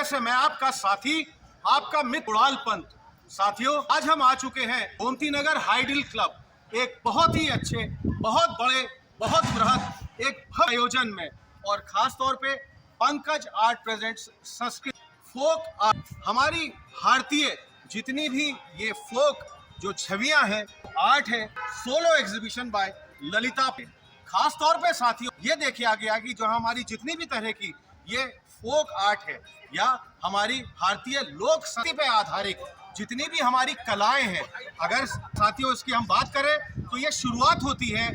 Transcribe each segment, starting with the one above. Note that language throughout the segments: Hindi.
से मैं आपका साथी, आपका मित्र कुणाल पंत। साथियों, आज हम आ चुके हैं गोमती नगर हाइडिल क्लब, एक बहुत ही अच्छे, बहुत बड़े, बहुत बृहद एक भव्य आयोजन में, और खास तौर पे Pankaj art presents Sanskrit folk art. हमारी भारतीय जितनी भी ये फोक जो छवियां हैं, आर्ट है, सोलो एग्जीबिशन बाय ललिता पे। खास तौर पे साथियों ये देखा गया कि जो हमारी जितनी भी तरह की ये फोक आर्ट है या हमारी भारतीय लोक संस्कृति पे आधारित जितनी भी हमारी कलाएं हैं, अगर साथियों इसकी हम बात करें तो ये शुरुआत होती है,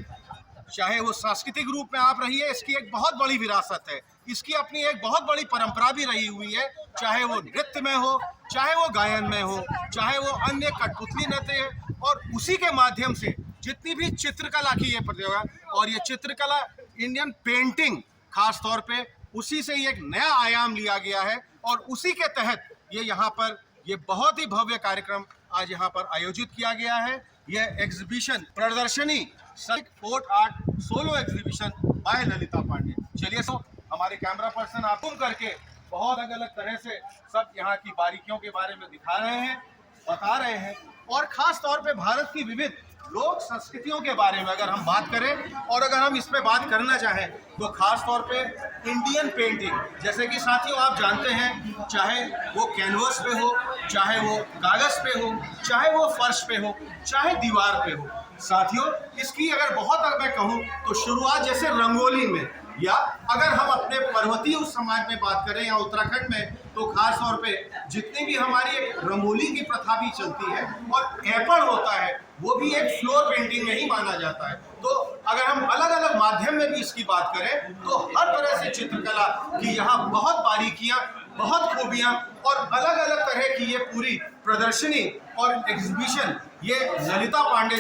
चाहे वो सांस्कृतिक रूप में आप रही है, इसकी एक बहुत बड़ी विरासत है, इसकी अपनी एक बहुत बड़ी परंपरा भी रही हुई है, चाहे वो नृत्य में हो, चाहे वो गायन में हो, चाहे वो अन्य कठपुतली नृत्य है, और उसी के माध्यम से जितनी भी चित्रकला की ये प्रतियोगिता, और ये चित्रकला इंडियन पेंटिंग खास तौर पे उसी से एक नया आयाम लिया गया है, और उसी के तहत ये यहाँ पर ये बहुत ही भव्य कार्यक्रम आज यहाँ पर आयोजित किया गया है। यह एग्जीबिशन प्रदर्शनी folk art solo exhibition by Lalita Pandey. चलिए हमारे कैमरा पर्सन आप घूम करके बहुत अलग अलग तरह से सब यहाँ की बारीकियों के बारे में दिखा रहे हैं, बता रहे हैं, और खास तौर पे भारत की विविध लोक संस्कृतियों के बारे में अगर हम बात करें, और अगर हम इस पे बात करना चाहें तो खास तौर पे इंडियन पेंटिंग, जैसे कि साथियों आप जानते हैं, चाहे वो कैनवस पे हो, चाहे वो कागज पे हो, चाहे वो फर्श पे हो, चाहे दीवार पे हो। साथियों इसकी अगर बहुत मैं कहूँ तो शुरुआत जैसे रंगोली में, या अगर हम अपने पर्वतीय उस समाज में बात करें या उत्तराखंड में, तो खास तौर पे जितनी भी हमारी एक रंगोली की प्रथा भी चलती है, और एपल होता है वो भी एक फ्लोर पेंटिंग में ही माना जाता है। तो अगर हम अलग अलग माध्यम में भी इसकी बात करें तो हर तरह से चित्रकला की यहाँ बहुत बारीकियां, बहुत खूबियां, और अलग अलग तरह की ये पूरी प्रदर्शनी और एग्जीबिशन ये ललिता पांडे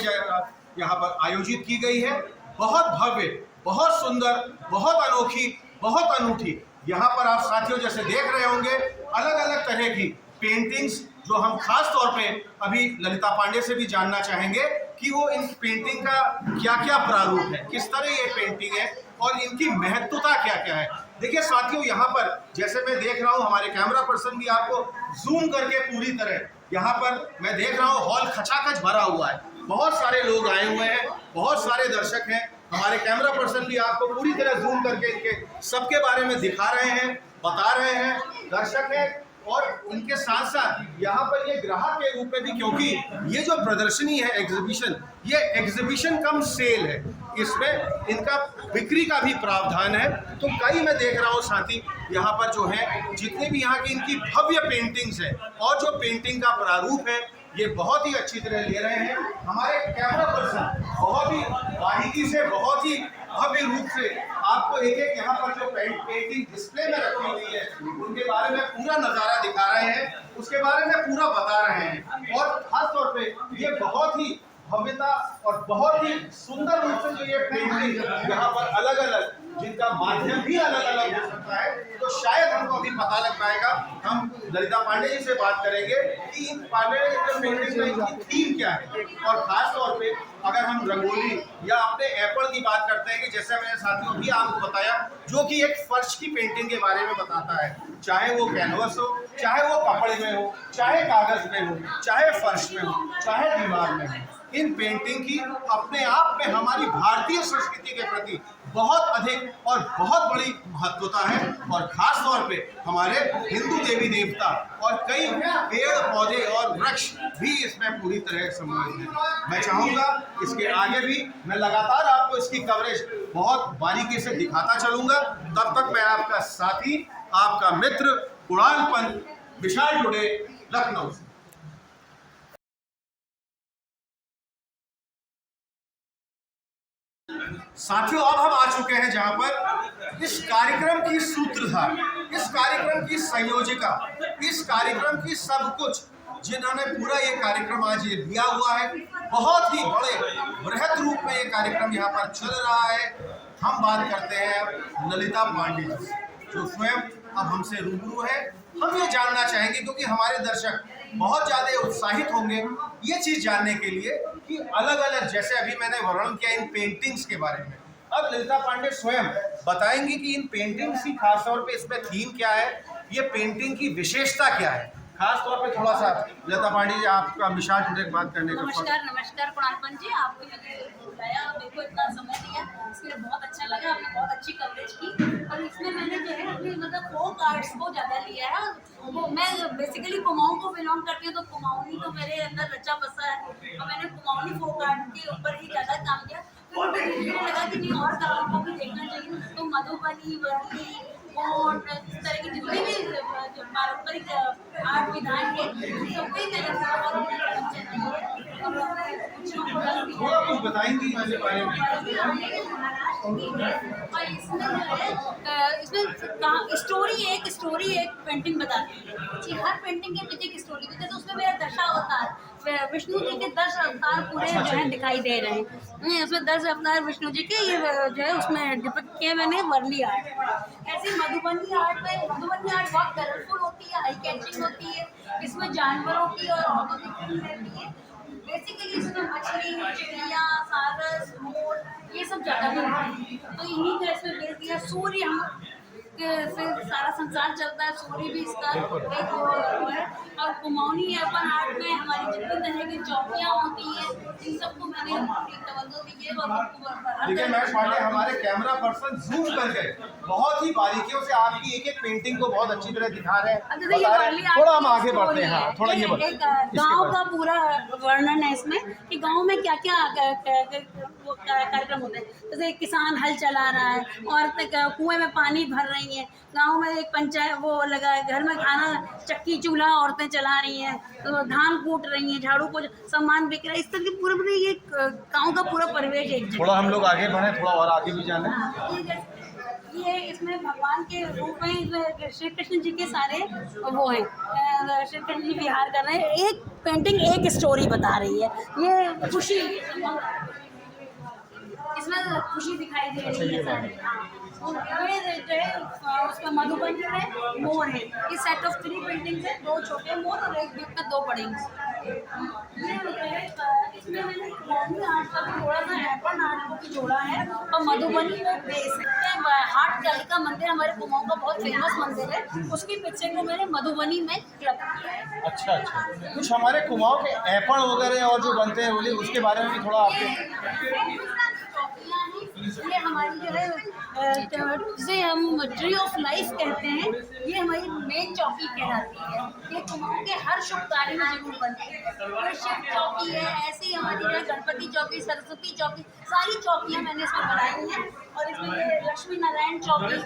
यहाँ पर आयोजित की गई है। बहुत भव्य, बहुत सुंदर, बहुत अनोखी, बहुत अनूठी। यहाँ पर आप साथियों जैसे देख रहे होंगे अलग अलग तरह की पेंटिंग्स, जो हम खास तौर पे अभी ललिता पांडे से भी जानना चाहेंगे कि वो इन पेंटिंग का क्या क्या प्रारूप है, किस तरह ये पेंटिंग है और इनकी महत्वता क्या क्या है। देखिए साथियों यहाँ पर जैसे मैं देख रहा हूँ, हमारे कैमरा पर्सन भी आपको जूम करके पूरी तरह यहाँ पर मैं देख रहा हूँ, हॉल खचाखच भरा हुआ है, बहुत सारे लोग आए हुए हैं, बहुत सारे दर्शक हैं। हमारे कैमरा पर्सन भी आपको पूरी तरह जूम करके इनके सबके बारे में दिखा रहे हैं, बता रहे हैं, दर्शक हैं, और उनके साथ साथ यहाँ पर ये ग्राहक के रूप में भी, क्योंकि ये जो प्रदर्शनी है एग्जीबिशन, ये एग्जीबिशन कम सेल है, इसमें इनका बिक्री का भी प्रावधान है। तो कई मैं देख रहा हूँ साथी यहाँ पर जो है जितने भी यहाँ की इनकी भव्य पेंटिंग्स है, और जो पेंटिंग का प्रारूप है ये बहुत ही अच्छी तरह ले रहे हैं। हमारे कैमरा पर्सन बहुत ही बारीकी से, बहुत ही भव्य रूप से आपको एक एक यहाँ पर जो पेंटिंग डिस्प्ले में रखी हुई है उनके बारे में पूरा नज़ारा दिखा रहे हैं, उसके बारे में पूरा बता रहे हैं। और खास तौर पे ये बहुत ही भव्यता और बहुत ही सुंदर रूप से जो ये पेंटिंग यहाँ पर अलग अलग, जिनका माध्यम भी अलग अलग हो सकता है, तो शायद हमको अभी पता लग पाएगा। हम ललिता पांडे जी से बात करेंगे कि इन पांडे पेंटिंग में इनकी थीम क्या है, और खास तौर पे अगर हम रंगोली या अपने एप्पल की बात करते हैं कि जैसे मैंने साथियों भी आपको बताया, जो कि एक फर्श की पेंटिंग के बारे में बताता है, चाहे वो कैनवस हो, चाहे वो कपड़े में हो, चाहे कागज में हो, चाहे फर्श में हो, चाहे दीवार में हो, इन पेंटिंग की अपने आप में हमारी भारतीय संस्कृति के प्रति बहुत अधिक और बहुत बड़ी महत्वता है। और खास तौर पे हमारे हिंदू देवी देवता और कई पेड़ पौधे और वृक्ष भी इसमें पूरी तरह सम्मिलित हैं। मैं चाहूँगा इसके आगे भी मैं लगातार आपको इसकी कवरेज बहुत बारीकी से दिखाता चलूँगा। तब तक मैं आपका साथी, आपका मित्र कुणाल पंत, विशाल टुडे, लखनऊ से। साथियों अब हम आ चुके हैं जहां पर इस कार्यक्रम की सूत्रधार, इस कार्यक्रम की संयोजिका, इस कार्यक्रम की सब कुछ, जिन्होंने पूरा ये कार्यक्रम आज ये दिया हुआ है, बहुत ही बड़े बृहद रूप में ये कार्यक्रम यहाँ पर चल रहा है। हम बात करते हैं ललिता पांडे जी से, जो स्वयं अब हमसे रूबरू है। हम ये जानना चाहेंगे क्योंकि हमारे दर्शक बहुत ज़्यादा उत्साहित होंगे ये चीज़ जानने के लिए कि अलग अलग, जैसे अभी मैंने वर्णन किया इन पेंटिंग्स के बारे में, अब ललिता पांडे स्वयं बताएंगी कि इन पेंटिंग्स की खास तौर पे इसमें थीम क्या है, ये पेंटिंग की विशेषता क्या है, खास तौर पे थोड़ा सा लता पांडे जी आपका विशाल जुड़े बात करने का। नमस्कार कुणालपन जी, आपने मुझे बुलाया और मेरे को इतना समय दिया, इसके लिए बहुत अच्छा लगा। आपने बहुत अच्छी कवरेज की और इसमें मैंने जो है अपनी मतलब फोक आर्ट्स को ज़्यादा लिया है। वो मैं बेसिकली कुमाऊँ को बिलोंग करती हूँ, तो कुमाऊनी तो मेरे अंदर रचा बसा है और मैंने कुमाऊनी फोक आर्ट के ऊपर ही ज़्यादा काम किया। फिर मुझे धीरे लगा कि नहीं और कलाओं को भी देखना चाहिए, तो मधुबनी, वर्ली, गोंड, इस तरह की जितनी भी जो पारंपरिक आर्ट विधान है सबको मैंने थोड़ा कुछ बताएंगी इसके बारे में। और इसमें जो है इसमें स्टोरी एक पेंटिंग बताती है कि हर पेंटिंग के पीछे एक स्टोरी होती है। तो उसमें मेरा दशावतार विष्णु जी के 10 अवतार पूरे जो है दिखाई दे रहे हैं। उसमें 10 अवतार विष्णु जी के ये जो है उसमें डिपिक्ट किए मैंने वर्ली आर्ट। ऐसे मधुबनी आर्ट में मधुबनी आर्ट बहुत कलरफुल होती है, आई कैचिंग होती है। इसमें जानवरों की और औरतों की फिल्म रहती है। बेसिकली इसमें मछली, चिड़िया, सारस, मोर ये सब ज़्यादा बनती है। तो इन्हीं का इसमें बेच दिया। सूर्य हम से सारा संसार चलता है, सूर्य भी इसका एक वो है। और कुमाऊनी अर्बन आर्ट में हमारी जितनी तरह की चौकियाँ होती हैं, इन सबको मैंने तवज्जो दी है। देखिए महेश पांडे हमारे कैमरा पर्सन जूम कर गए, बहुत ही बारीकियों से आपकी एक एक पेंटिंग को बहुत अच्छी तरह दिखा रहे हैं। थोड़ा हम आगे बढ़ते हैं। हाँ, थोड़ा ये एक गांव का पूरा वर्णन है इसमें कि गांव में क्या क्या कार्यक्रम होते हैं। जैसे किसान हल चला रहा है, औरतें कुएं में पानी भर रही हैं, गांव में एक पंचायत वो लगा है, घर में खाना चक्की चूल्हा औरतें चला रही हैं, तो धान कूट रही हैं, झाड़ू को सामान बिक रहा है। इस तरह की पूरे ये गांव का पूरा परिवेश एक थोड़ा हम लोग आगे बढ़े, थोड़ा और आगे भी जाने। ये इसमें भगवान के रूप में श्री कृष्ण जी के सारे वो हैं, श्री कृष्ण जी विहार कर रहे हैं। एक पेंटिंग एक स्टोरी बता रही है। ये खुशी, इसमें खुशी दिखाई दे रही है सारी। ये जो है उसमें मधुबनी में मोर है। इस सेट ऑफ 3 पेंटिंग्स है, 2 छोटे मोर और एक बीच में 2 बड़े। ये इसमें मैंने कुमाऊनी आर्ट का भी थोड़ा सा एपन आर्ट को भी जोड़ा है और मधुबनी में बेस है। हाट कालिका मंदिर हमारे कुमाऊं का बहुत फेमस मंदिर है, उसकी पिक्चर को मैंने मधुबनी में क्लब किया है। अच्छा अच्छा, कुछ हमारे कुमाऊं के एपन वगैरह और जो बनते हैं बोले उसके बारे में भी थोड़ा आपके। ये हमारी जो है जिसे हम ट्री ऑफ लाइफ कहते हैं, ये हमारी मेन चौकी कहलाती है। ये कुमाऊं के हर शुभ कार्य में जरूर बनती है। ये शिव चौकी है, ऐसे ही हमारी जो है गणपति चौकी, सरस्वती चौकी, सारी चौकियाँ मैंने इसमें बनाई हैं। और इसमें ये लक्ष्मी नारायण चौकी,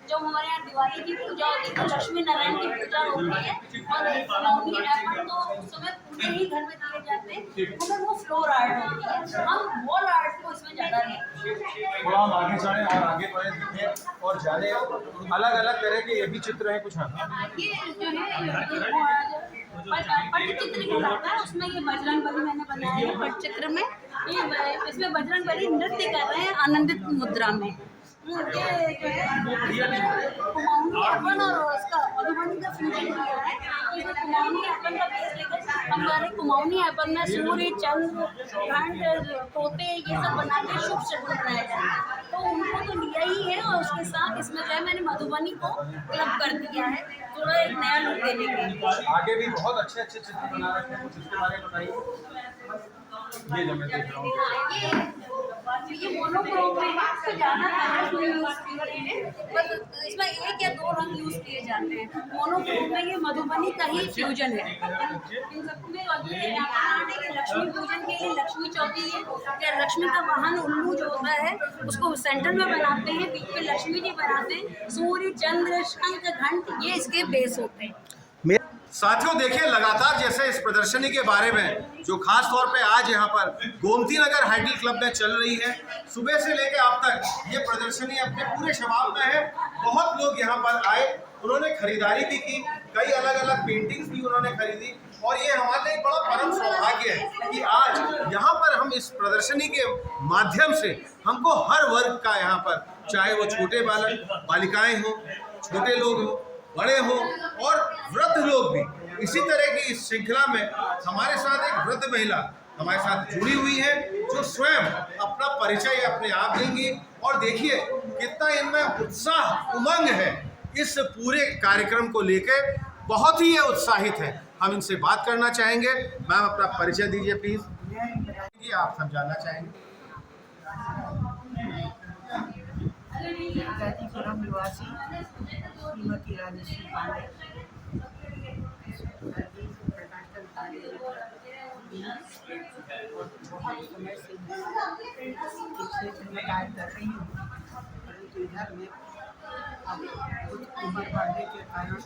जो हमारे यहाँ दिवाली की पूजा होती है तो लक्ष्मी नारायण की पूजा होती है। और कुमाऊनी एपन तो उस समय पूरे ही घर में दिए जाते हैं, मगर वो फ्लोर आर्ट होती है। हम वॉल आर्ट को इसमें ज़्यादा लें। थोड़ा हम आगे जाने और आगे बढ़े दिखे और जाने, अलग अलग तरह के ये भी चित्र हैं कुछ। ये जो है पटचित्र कहलाता है, उसमें ये बजरंग बली मैंने बनाया है पटचित्र में। ये इसमें बजरंग बली नृत्य कर रहे हैं आनंदित मुद्रा में। ये जो है कुमाऊनी अर्बन और उसका मधुबनी का फ्यूजन किया है। इसमें कुमाऊनी अर्बन का बेस लेकर हमारे कुमाऊनी अर्बन में सूर्य, चंद्र, घंट, तोते ये सब बना के शुभ शेड्यूल बनाया जाता है। तो उनको तो लिया ही है और उसके साथ इसमें जो है मैंने मधुबनी को क्लब कर दिया है, थोड़ा एक नया लुक देने के लिए। आगे भी बहुत अच्छे अच्छे चित्र बना रखे हैं, कुछ इसके बारे में बताइए। ये जो मैं देख रहा हूँ ये मोनोक्रोम में है, ज़्यादा कलर्स नहीं यूज़ किए हैं, बस इसमें 1 या 2 रंग यूज़ किए जाते हैं। मोनोक्रोम में ये मधुबनी का ही फ्यूजन है। इन सबमें लक्ष्मी पूजन के लिए लक्ष्मी चौकी है, या लक्ष्मी का वाहन उल्लू जो होता है उसको सेंटर में बनाते हैं, बीच में लक्ष्मी जी बनाते हैं। सूर्य, चंद्र, शंख, घंट ये इसके बेस होते हैं। साथियों देखिए लगातार जैसे इस प्रदर्शनी के बारे में जो खास तौर पे आज यहाँ पर गोमती नगर हाइडल क्लब में चल रही है, सुबह से लेकर अब तक ये प्रदर्शनी अपने पूरे शबाब में है। बहुत लोग यहाँ पर आए, उन्होंने खरीदारी भी की, कई अलग अलग पेंटिंग्स भी उन्होंने खरीदी। और ये हमारे लिए बड़ा परम सौभाग्य है कि आज यहाँ पर हम इस प्रदर्शनी के माध्यम से हमको हर वर्ग का यहाँ पर, चाहे वो छोटे बालक बालिकाएं हों, छोटे लोग हों, बड़े हो और वृद्ध लोग भी, इसी तरह की इस श्रृंखला में हमारे साथ एक वृद्ध महिला हमारे साथ जुड़ी हुई है जो स्वयं अपना परिचय अपने आप देंगी। और देखिए कितना इनमें उत्साह उमंग है इस पूरे कार्यक्रम को लेके बहुत ही ये उत्साहित है। हम इनसे बात करना चाहेंगे। मैम अपना परिचय दीजिए प्लीज। आप समझाना चाहेंगे। गाजीपुरम निवासी श्रीमती राजश्री पांडे बहुत समय से इस क्षेत्र में कार्य कर रही हूँ, परंतु इधर में अब कुछ उम्र बढ़ने के कारण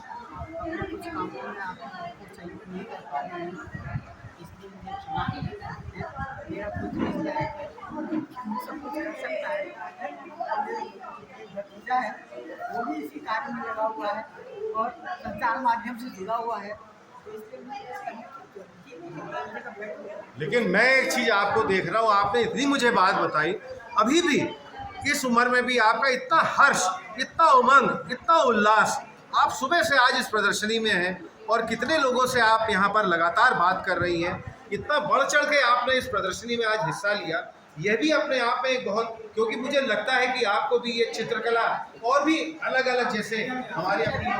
अपने कुछ कामों में आपको सहयोग नहीं कर पा रही हूँ, इसलिए मुझे क्षमा करें। मेरा कुछ रिश्ता है, सब कुछ कर सकता है। भतीजा है, वो भी इसी कार्य में लगा हुआ है और संचार माध्यम से जुड़ा हुआ है, तो इसलिए लेकिन मैं एक चीज आपको देख रहा हूँ, आपने इतनी मुझे बात बताई, अभी भी इस उम्र में भी आपका इतना हर्ष, इतना उमंग, इतना उल्लास। आप सुबह से आज इस प्रदर्शनी में हैं और कितने लोगों से आप यहाँ पर लगातार बात कर रही हैं। इतना बढ़ चढ़ के आपने इस प्रदर्शनी में आज हिस्सा लिया, यह भी अपने आप में एक बहुत, क्योंकि मुझे लगता है कि आपको भी ये चित्रकला और भी अलग अलग जैसे हमारी अपनी,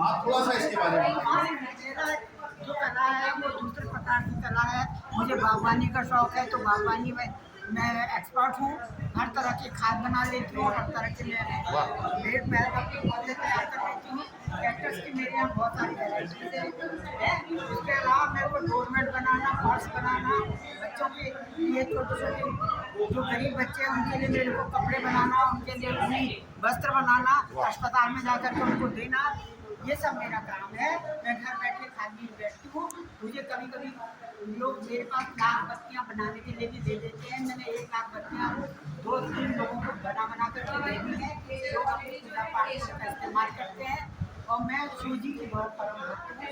आप थोड़ा सा इसके बारे में बताइए। जो कला है वो दूसरे प्रकार की कला है। मुझे बागवानी का शौक है, तो बागवानी में मैं एक्सपर्ट हूँ। हर तरह की खाद बना लेती हूँ, हर तरह के पेड़ पौधे तैयार कर लेती हूँ। कैक्टस की मेरे यहाँ बहुत सारी वैराइटीज है। इसके अलावा मेरे को डोरमेट बनाना, पर्स बनाना, बच्चों के लिए छोटे छोटे जो गरीब बच्चे हैं उनके लिए मेरे को कपड़े बनाना, उनके लिए ऊनी वस्त्र बनाना, अस्पताल में जाकर के उनको देना, ये सब मेरा काम है। मैं घर बैठे खाली बैठती हूँ। मुझे कभी कभी लोग मेरे पास लाख बत्तियाँ बनाने के लिए भी दे देते हैं। मैंने 1 लाख बत्तियाँ 2-3 लोगों को बना कर के दे दी है। लोग अपनी पूजा पाठ का इस्तेमाल करते हैं और मैं शिव जी की बहुत परम भक्त हूँ।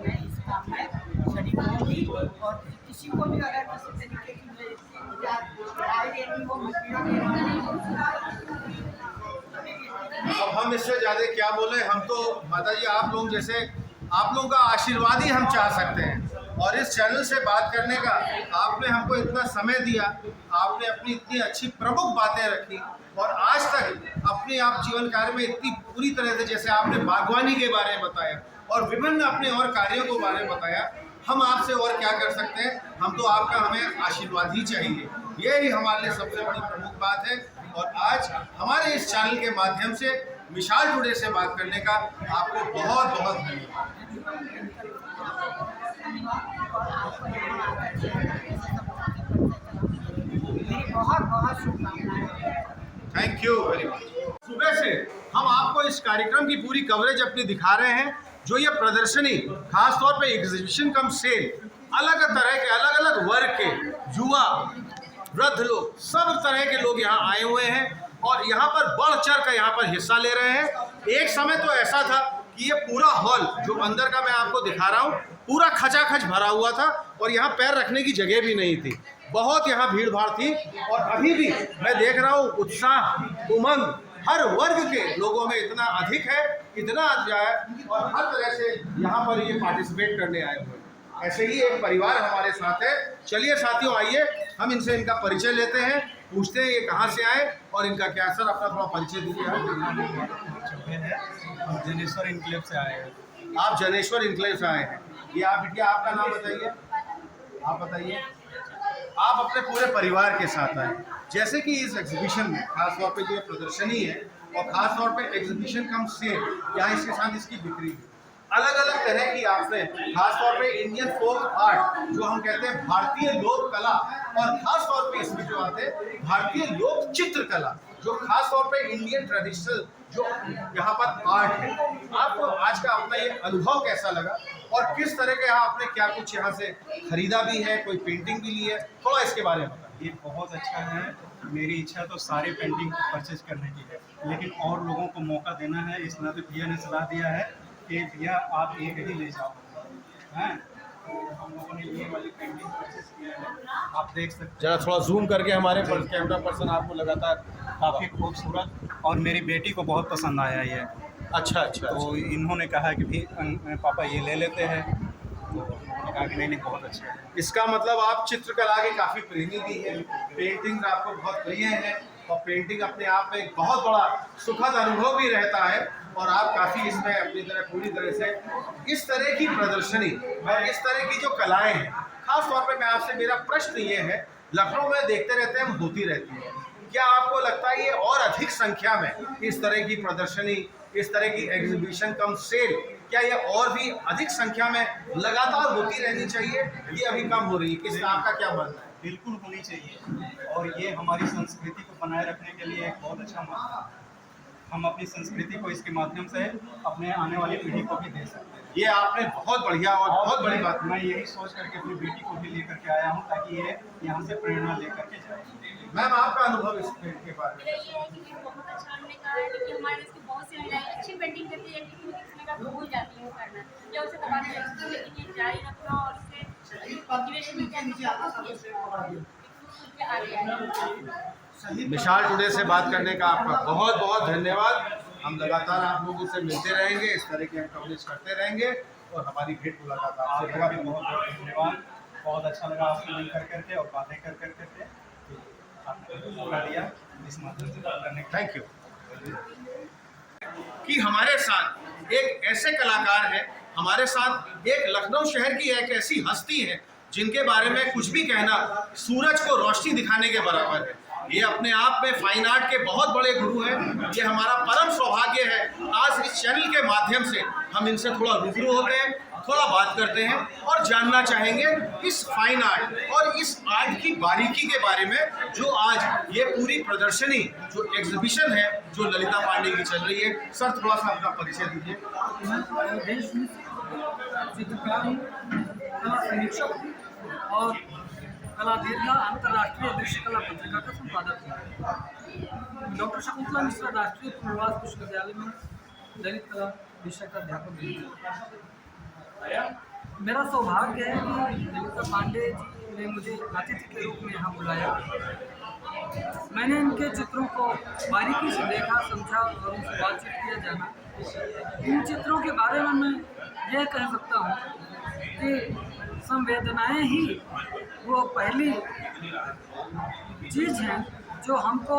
मैं इस काम में शरीक होंगी और किसी को भी अगर किसी तरीके की राय देनी हो, मशवरा देना हो। अब हम इससे ज़्यादा क्या बोले। हम तो माता जी आप लोग जैसे, आप लोगों का आशीर्वाद ही हम चाह सकते हैं। और इस चैनल से बात करने का आपने हमको इतना समय दिया, आपने अपनी इतनी अच्छी प्रमुख बातें रखी और आज तक अपने आप जीवन कार्य में इतनी पूरी तरह से, जैसे आपने बागवानी के बारे में बताया और विभिन्न अपने और कार्यों के बारे में बताया, हम आपसे और क्या कर सकते हैं। हम तो आपका, हमें आशीर्वाद ही चाहिए। ये ही हमारे लिए सबसे बड़ी प्रमुख बात है। और आज हमारे इस चैनल के माध्यम से मिसाल टुडे से बात करने का आपको बहुत बहुत बहुत बहुत शुभकामनाएं। Thank you very much. सुबह से हम आपको इस कार्यक्रम की पूरी कवरेज अपनी दिखा रहे हैं। जो ये प्रदर्शनी खास तौर पे एग्जीबिशन कम सेल, अलग तरह के, अलग अलग वर्ग के, युवा, वृद्ध लोग, सब तरह के लोग यहाँ आए हुए हैं और यहाँ पर बढ़ चढ़ कर यहाँ पर हिस्सा ले रहे हैं। एक समय तो ऐसा था कि ये पूरा हॉल जो अंदर का मैं आपको दिखा रहा हूँ पूरा खचाखच भरा हुआ था और यहाँ पैर रखने की जगह भी नहीं थी। बहुत यहाँ भीड़ भाड़ थी और अभी भी मैं देख रहा हूँ उत्साह, उमंग हर वर्ग के लोगों में इतना अधिक है, इतना है और हर तरह से यहाँ पर ये पार्टिसिपेट करने आए हुए हैं। ऐसे ही एक परिवार हमारे साथ है। चलिए साथियों, आइए हम इनसे इनका परिचय लेते हैं, पूछते हैं ये कहाँ से आए और इनका क्या। सर अपना थोड़ा परिचय दीजिए। हम जनेश्वर इनक्लेव से आए हैं। आप जनेश्वर इनक्लेव से आए हैं। ये आप बिटिया, आपका नाम बताइए। आप बताइए। आप अपने पूरे परिवार के साथ आए। जैसे कि इस एग्जीबिशन में खास तौर पे जो प्रदर्शनी है और खास तौर पे एग्जीबिशन कम सेल, यहाँ इसके साथ इसकी बिक्री अलग अलग तरह की आपने खास तौर पे इंडियन फोक आर्ट जो हम कहते हैं भारतीय लोक कला, और खास तौर पे इसमें जो आते हैं भारतीय लोक चित्रकला जो खास तौर पे इंडियन ट्रेडिशनल जो यहाँ पर आर्ट है। आपको आज का अपना ये अनुभव कैसा लगा और किस तरह के आपने क्या कुछ यहाँ से खरीदा भी है, कोई पेंटिंग भी ली है, थोड़ा इसके बारे में बताइए। ये बहुत अच्छा है। मेरी इच्छा तो सारे पेंटिंग परचेज करने की है, लेकिन और लोगों को मौका देना है। इस नाते भैया ने सलाह दिया है कि भैया आप एक ही ले जाओ। हैं, हम लोगों ने ये वाली पेंटिंग परचेज किया है, आप देख सकते हैं। जरा थोड़ा जूम करके हमारे कैमरा पर्सन आपको लगातार। काफ़ी खूबसूरत और मेरी बेटी को बहुत पसंद आया ये। अच्छा, तो इन्होंने कहा कि भी पापा ये ले लेते हैं, तो उन्होंने कहा कि नहीं बहुत अच्छा है। इसका मतलब आप चित्रकला के काफ़ी प्रेमी भी हैं, पेंटिंग आपको बहुत प्रिय है और पेंटिंग अपने आप में एक बहुत बड़ा सुखद अनुभव भी रहता है। और आप काफ़ी इसमें अपनी तरह पूरी तरह से इस तरह की प्रदर्शनी और इस तरह की जो कलाएं हैं, खास तौर पे मैं आपसे, मेरा प्रश्न ये है, लखनऊ में देखते रहते हैं, हम होती रहती है, क्या आपको लगता है ये और अधिक संख्या में इस तरह की प्रदर्शनी, इस तरह की एग्जीबिशन कम सेल, क्या ये और भी अधिक संख्या में लगातार होती रहनी चाहिए, ये अभी कम हो रही है? किस आपका क्या मानना है? बिल्कुल होनी चाहिए, और ये हमारी संस्कृति को बनाए रखने के लिए एक बहुत अच्छा मौका है। हम अपनी संस्कृति को इसके माध्यम से अपने आने वाली पीढ़ी को भी दे सकते हैं। ये आपने बहुत बढ़िया और बहुत बड़ी बात। मैं यही सोच करके अपनी बेटी को भी लेकर के आया हूँ, ताकि ये यहाँ से प्रेरणा लेकर के जाए। मैम, आपका अनुभव इस पेंट के बारे में? मेरा ये है कि ये बहुत अच्छा हमने कहा है, लेकिन हमारे इसकी बहुत सी महिलाएं अच्छी पेंटिंग करती है, लेकिन वो इसमें का भूल जाती है करना, या उसे दबाने लगती है। लेकिन ये जारी रखना और इससे मोटिवेशन विशाल टुडे से बात करने का आपका बहुत बहुत धन्यवाद। हम लगातार आप लोगों से मिलते रहेंगे, इस तरह के हम कवरेज करते रहेंगे और हमारी भेंट मुलाकात आपसे आपका भी बहुत बहुत धन्यवाद। बहुत अच्छा लगा आपसे मिल कर करके और बातें कर कर करके, आपने मौका दिया इस माध्यम से बात करने का। Thank you. कि हमारे साथ एक ऐसे कलाकार हैं, हमारे साथ एक लखनऊ शहर की एक ऐसी हस्ती है जिनके बारे में कुछ भी कहना सूरज को रोशनी दिखाने के बराबर है। ये अपने आप में फाइन आर्ट के बहुत बड़े गुरु हैं। ये हमारा परम सौभाग्य है आज इस चैनल के माध्यम से हम इनसे थोड़ा रूबरू होते हैं, थोड़ा बात करते हैं और जानना चाहेंगे इस फाइन आर्ट और इस आर्ट की बारीकी के बारे में, जो आज ये पूरी प्रदर्शनी जो एग्जीबिशन है जो ललिता पांडे की चल रही है। सर, थोड़ा सा अपना परिचय दीजिए। देश में चित्रकार हूँ, कला समीक्षक हूँ और कला दीर्घा अंतर्राष्ट्रीय दृश्य कला पत्रिका का संपादक हूँ। डॉक्टर शकुंतला मिश्रा राष्ट्रीय पुनर्वास विश्वविद्यालय में ललित कला विषय का अध्यापक भी हूँ। मेरा सौभाग्य है कि ललिता पांडे जी ने मुझे अतिथि के रूप में यहाँ बुलाया। मैंने इनके चित्रों को बारीकी से देखा, समझा और उनसे बातचीत किया जाना। इन चित्रों के बारे में मैं यह कह सकता हूँ कि संवेदनाएं ही वो पहली चीज़ है जो हमको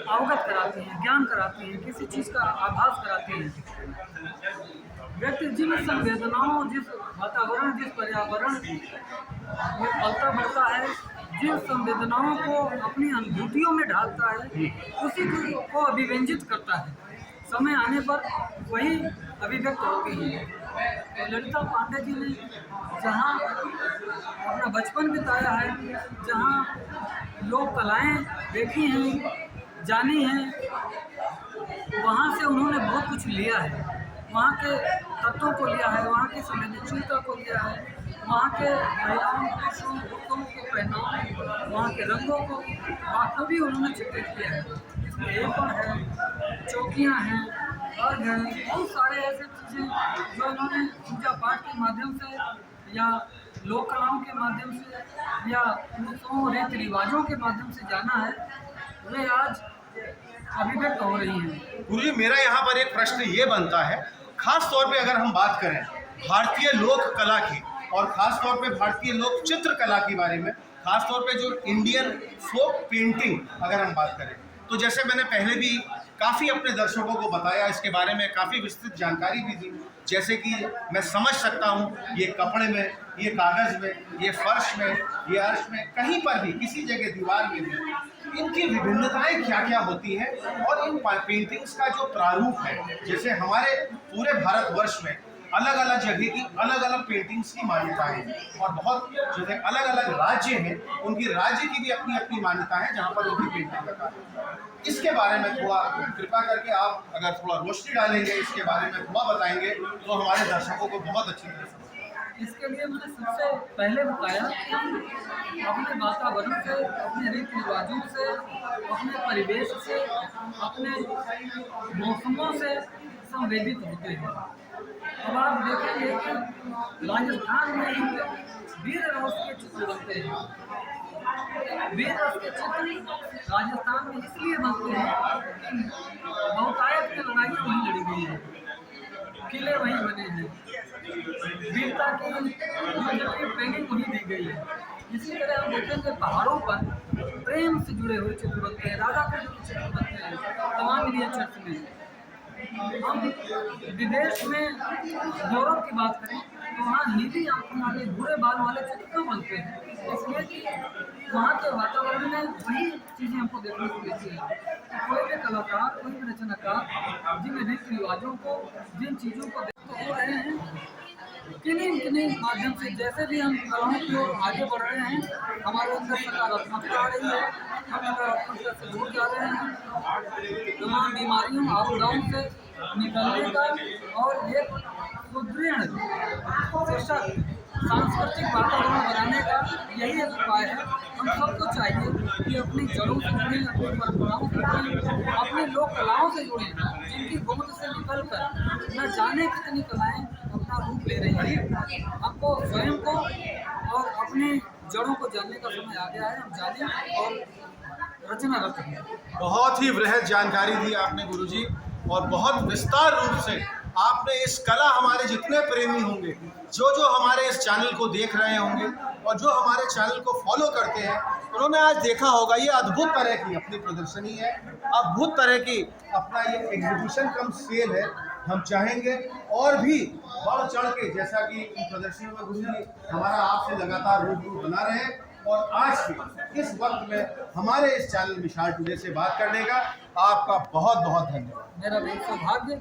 अवगत कराती हैं, ज्ञान कराती हैं, किसी चीज़ का आभास कराती हैं। व्यक्ति जिन संवेदनाओं, जिस वातावरण, जिस पर्यावरण में पलता बढ़ता है, जिन संवेदनाओं को अपनी अनुभूतियों में ढालता है, उसी को अभिव्यंजित करता है। समय आने पर वही अभिव्यक्त होती है। तो ललिता पांडे जी ने जहाँ अपना बचपन बिताया है, जहाँ लोक कलाएँ देखी हैं, जानी हैं, वहाँ से उन्होंने बहुत कुछ लिया है। वहाँ के तत्वों को लिया है, वहाँ की संवेदनशीलता को लिया है, वहाँ के महिलाओं, पुरुषों, भक्तों के पहनाव, वहाँ के रंगों को बाखूबी उन्होंने चित्रित किया है। इसमें एपण है, चौकियाँ हैं, अर्घ हैं, बहुत सारे ऐसे चीज़ें जो इन्होंने पूजा पाठ के माध्यम से या लोक कलाओं के माध्यम से या उत्सवों, रीति रिवाजों के माध्यम से जाना है, वे आज अभिव्यक्त हो रही हैं। गुरुजी, मेरा यहाँ पर एक प्रश्न ये बनता है, खास तौर पे अगर हम बात करें भारतीय लोक कला की और खास तौर पे भारतीय लोक चित्रकला के बारे में, खास तौर पे जो इंडियन फोक पेंटिंग अगर हम बात करें, तो जैसे मैंने पहले भी काफ़ी अपने दर्शकों को बताया, इसके बारे में काफ़ी विस्तृत जानकारी भी दी। जैसे कि मैं समझ सकता हूँ ये कपड़े में, ये कागज़ में, ये फर्श में, ये अर्श में, कहीं पर भी किसी जगह दीवार में भी इनकी विभिन्नताएं क्या क्या होती हैं और इन पेंटिंग्स का जो प्रारूप है, जैसे हमारे पूरे भारतवर्ष में अलग अलग जगह की अलग अलग पेंटिंग्स की मान्यताएं हैं और बहुत जो है अलग अलग राज्य हैं, उनकी राज्य की भी अपनी अपनी मान्यता है जहाँ पर उनकी पेंटिंग का कार्य। इसके बारे में थोड़ा कृपा करके आप अगर थोड़ा रोशनी डालेंगे, इसके बारे में थोड़ा बताएंगे तो हमारे दर्शकों को बहुत अच्छी तरह से। इसके लिए मैंने सबसे पहले बताया कि अपने वातावरण से, अपने रीति रिवाजों से, अपने परिवेश से, अपने मौसमों से संवेदित होते हैं। अब आप देखेंगे कि राजस्थान में ही वीर रस के चित्र बनते हैं। वीर रस के चित्र राजस्थान में इसलिए बनते हैं कि बहुतायत की लड़ाइयाँ वहीं लड़ी गई हैं, किले वहीं बने हैं, वीरता की ट्रेनिंग वहीं दी गई है। इसी तरह हम देखेंगे पहाड़ों पर प्रेम रामायण से जुड़े हुए चित्र बनते हैं, राजा के चित्र बनते हैं तमाम मिनिएचर्स में। हम विदेश में यूरोप की बात करें तो वहाँ नीली आंखों वाले भूरे बाल वाले चित्र क्यों बनते हैं? इसलिए कि वहाँ के वातावरण में वही चीज़ें हमको देखने को मिलती हैं। कोई भी कलाकार, कोई भी रचनाकार जिन रीति रिवाजों को, जिन चीज़ों को देखते हो रहे हैं, किन्हीं माध्यम से जैसे भी हम कलाओं की ओर आगे बढ़ रहे हैं, हमारे अंदर सकारात्मकता आ रही है, हम नकारात्मकता से दूर जा रहे हैं, तमाम बीमारियों आपदाओं से निकलने का और एक सुदृढ़ सशक्त सांस्कृतिक वातावरण बनाने का यही एक उपाय है। हम सबको चाहिए कि अपनी जड़ों से जुड़ें, अपनी परंपराओं से जुड़ें, अपनी लोक कलाओं से जुड़ें, जिनकी गोद से निकल कर न जाने कितनी कलाएँ अपना रूप ले रही हैं। हमको स्वयं को और अपनी जड़ों को जानने का समय आ गया है। हम जानें और रचना रखें। बहुत ही वृहद जानकारी दी आपने गुरुजी, और बहुत विस्तार रूप से आपने इस कला, हमारे जितने प्रेमी होंगे, जो हमारे इस चैनल को देख रहे होंगे और जो हमारे चैनल को फॉलो करते हैं, उन्होंने आज देखा होगा ये अद्भुत तरह की अपनी प्रदर्शनी है, अद्भुत तरह की अपना ये एग्जीबिशन कम सेल है। हम चाहेंगे और भी बढ़ चढ़ के, जैसा कि इन प्रदर्शनियों में गुरुजी हमारा आपसे लगातार रूबरू बना रहे, और आज के इस वक्त में हमारे इस चैनल मिसाल टुडे से बात करने का आपका बहुत बहुत धन्यवाद। मेरा भी सौभाग्य।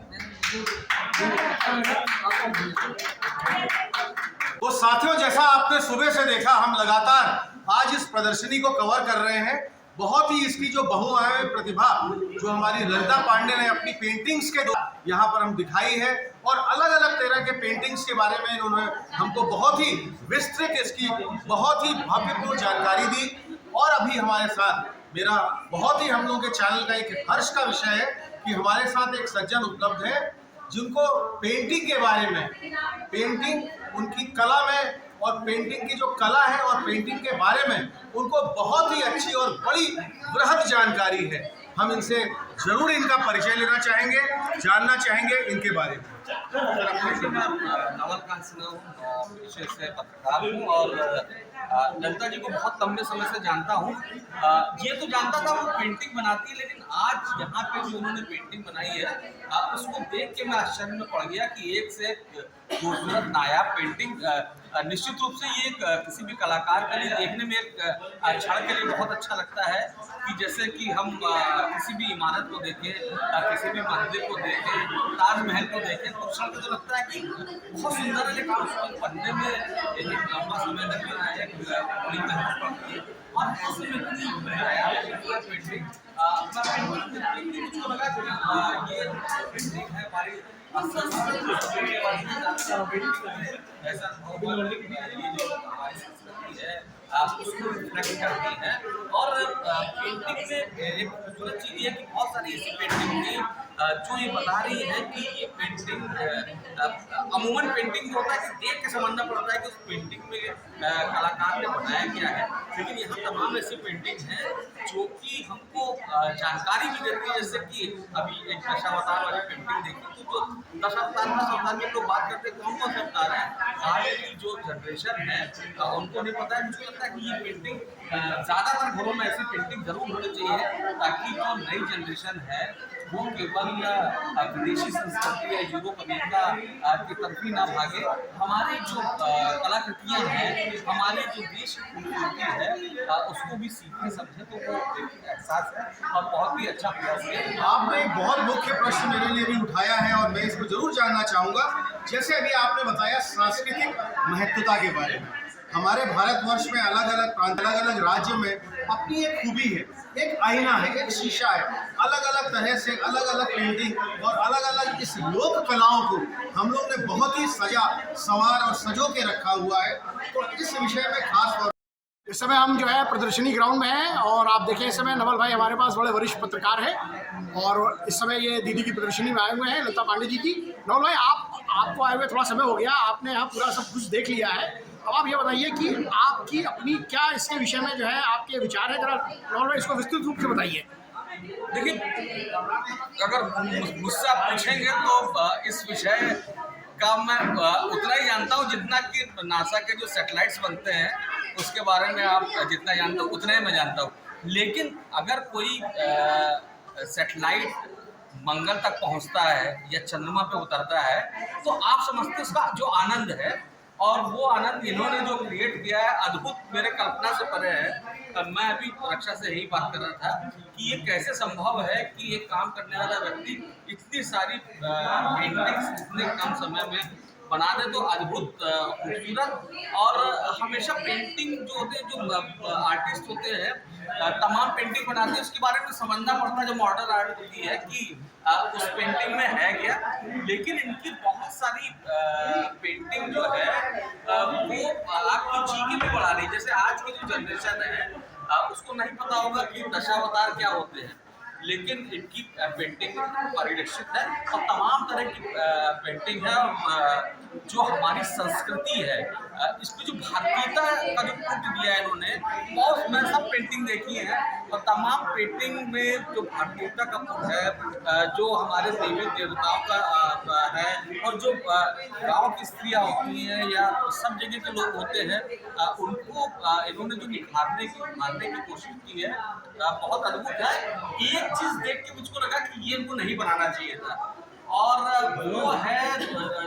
तो साथियों, जैसा आपने सुबह से देखा, हम लगातार आज इस प्रदर्शनी को कवर कर रहे हैं। बहुत ही इसकी जो बहुआयामी प्रतिभा जो हमारी ललिता पांडे ने अपनी पेंटिंग्स के द्वारा यहाँ पर हम दिखाई है, और अलग अलग तरह के पेंटिंग्स के बारे में इन्होंने हमको बहुत ही विस्तृत, इसकी बहुत ही भव्यपूर्ण जानकारी दी। और अभी हमारे साथ मेरा बहुत ही हम लोगों के चैनल का एक हर्ष का विषय है कि हमारे साथ एक सज्जन उपलब्ध है जिनको पेंटिंग के बारे में, पेंटिंग उनकी कला में और पेंटिंग की जो कला है और पेंटिंग के बारे में उनको बहुत ही अच्छी और बड़ी बृहद जानकारी है। हम इनसे जरूर इनका परिचय लेना चाहेंगे, जानना चाहेंगे इनके बारे में। मैं नवलकांत सिन्हा पेशे से पत्रकार हूँ और ललिता जी को बहुत लंबे समय से जानता हूँ। ये तो जानता था वो पेंटिंग बनाती है, लेकिन आज यहाँ पे जो उन्होंने पेंटिंग बनाई है उसको देख के मैं आश्चर्य में पड़ गया कि एक से खूबसूरत नायाब पेंटिंग। निश्चित रूप से ये किसी भी कलाकार के लिए देखने में एक क्षण के लिए बहुत अच्छा लगता है कि जैसे कि हम किसी भी इमारत को देखें, किसी भी मंदिर को देखें, ताजमहल को देखें, तो क्षण को तो लगता है कि बहुत सुंदर है, लेकिन उसको बनने में एक लंबा समय लग रहा है, बड़ी मेहनत पड़ती है। और ऐसे में पेंटिंग मुझको लगा कि ये पेंटिंग है हमारी ऐसा उसको रिफ्लेक्ट करती है। और पेंटिंग में एक खूबसूरत चीज़ ये है कि बहुत सारी ऐसी पेंटिंग थी जो ये बता रही है कि ये पेंटिंग अमूमन पेंटिंग होता है कि देख के समझना पड़ता है कि उस पेंटिंग में कलाकार ने बनाया क्या है, लेकिन यहाँ तमाम ऐसी पेंटिंग हैं जो कि हमको जानकारी भी देती है। जैसे कि अभी एक दशावतार वाली पेंटिंग देखी तो जो दशावतार में लोग बात करते हैं कौन कौन से अवतार हैं, आज की जो जनरेशन है उनको नहीं पता है। मुझे लगता है कि ये पेंटिंग ज़्यादातर घरों में ऐसी पेंटिंग जरूर होनी चाहिए ताकि जो नई जनरेशन है वो केवल विदेशी संस्कृति या यूरोप अमेरिका की तरफ ही ना भागे। हमारी जो कलाकृतियाँ हैं, हमारे जो देश की खूबसूरती है उसको भी सीखे समझे, तो वो एक एहसास है और बहुत ही अच्छा प्रयास है। आपने एक बहुत मुख्य प्रश्न मेरे लिए भी उठाया है और मैं इसको जरूर जानना चाहूँगा। जैसे अभी आपने बताया सांस्कृतिक महत्वता के बारे में, हमारे भारतवर्ष में अलग अलग प्रांत, अलग अलग राज्य में अपनी एक खूबी है, एक आईना है, एक शीशा है। अलग अलग तरह से अलग अलग पेंटिंग और अलग अलग इस लोक कलाओं को हम लोग ने बहुत ही सजा संवार और सजो के रखा हुआ है। तो इस विषय में खास तौर इस समय हम जो है प्रदर्शनी ग्राउंड में हैं और आप देखें इस समय नवल भाई हमारे पास बड़े वरिष्ठ पत्रकार हैं और इस समय ये दीदी की प्रदर्शनी में आए हुए हैं, ललिता पांडे जी की। नवल भाई आपको आए हुए थोड़ा समय हो गया, आपने यहाँ पूरा सब कुछ देख लिया है। अब आप ये बताइए कि आपकी अपनी क्या इसके विषय में जो है आपके विचार है, जरा नवल भाई इसको विस्तृत रूप से बताइए। देखिए, अगर मुझसे आप पूछेंगे तो इस विषय का मैं उतना ही जानता हूँ जितना कि नासा के जो सैटेलाइट्स बनते हैं उसके बारे में आप जितना जानते हो उतना ही मैं जानता हूँ। लेकिन अगर कोई सैटेलाइट मंगल तक पहुंचता है या चंद्रमा पे उतरता है तो आप समझते हैं उसका जो आनंद है, और वो आनंद इन्होंने जो क्रिएट किया है अद्भुत, मेरे कल्पना से परे है। मैं अभी रक्षा से यही बात कर रहा था कि ये कैसे संभव है कि एक काम करने वाला व्यक्ति इतनी सारी पेंटिंग्स इतने कम समय में बना दे, तो अद्भुत खूबसूरत। और हमेशा पेंटिंग जो होते हैं, जो आर्टिस्ट होते हैं, तमाम पेंटिंग बनाते हैं, उसके बारे में समझना पड़ता है जो मॉडर्न आर्ट होती है कि उस पेंटिंग में है क्या। लेकिन इनकी बहुत सारी पेंटिंग जो है वो आपकी जीके भी बढ़ा रही है। जैसे आज की जो जनरेशन है उसको नहीं पता होगा कि दशावतार क्या होते हैं, लेकिन इनकी पेंटिंग परिलक्षित है और तमाम तरह की पेंटिंग है। और जो हमारी संस्कृति है इसमें जो भारतीयता का जो पुट दिया है इन्होंने, बहुत मैं सब पेंटिंग देखी है और तमाम पेंटिंग में जो भारतीयता का पुट है, जो हमारे देवी देवताओं का है, और जो गाँव की स्त्रियाँ होती हैं या सब जगह के लोग होते हैं, उनको इन्होंने जो निखारने की कोशिश की है बहुत अद्भुत है। एक चीज देख के मुझको लगा कि ये इनको नहीं बनाना चाहिए था, और वो है जो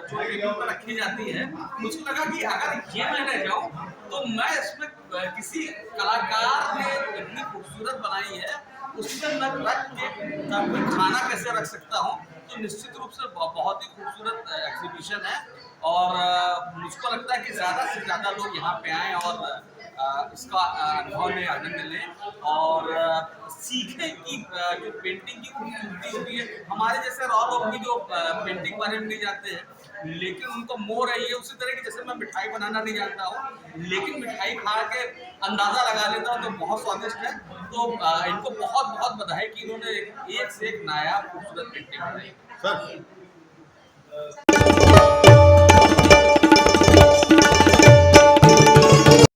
टेबल पर रखी जाती है। मुझको लगा कि अगर ये मैं रह जाऊं तो मैं इसमें किसी कलाकार ने इतनी खूबसूरत बनाई है उसमें मैं रख के खाना कैसे रख सकता हूँ, तो निश्चित रूप से बहुत ही खूबसूरत एग्जीबिशन है। और मुझको लगता है कि ज़्यादा से ज़्यादा लोग यहाँ पे आएँ और इसका अनुभव लें, आनंद लें और सीखें कि जो पेंटिंग की खूबसूरती होती है। हमारे जैसे रॉ लोग भी जो पेंटिंग बारे में नहीं जानते हैं, लेकिन उनको मोह रही है, उसी तरह की जैसे मैं मिठाई बनाना नहीं जानता हूँ लेकिन मिठाई खा के अंदाज़ा लगा लेता हूँ तो बहुत स्वादिष्ट है। तो इनको बहुत बहुत बधाई कि इन्होंने एक से एक नायाब खूबसूरत पेंटिंग बनाई। सर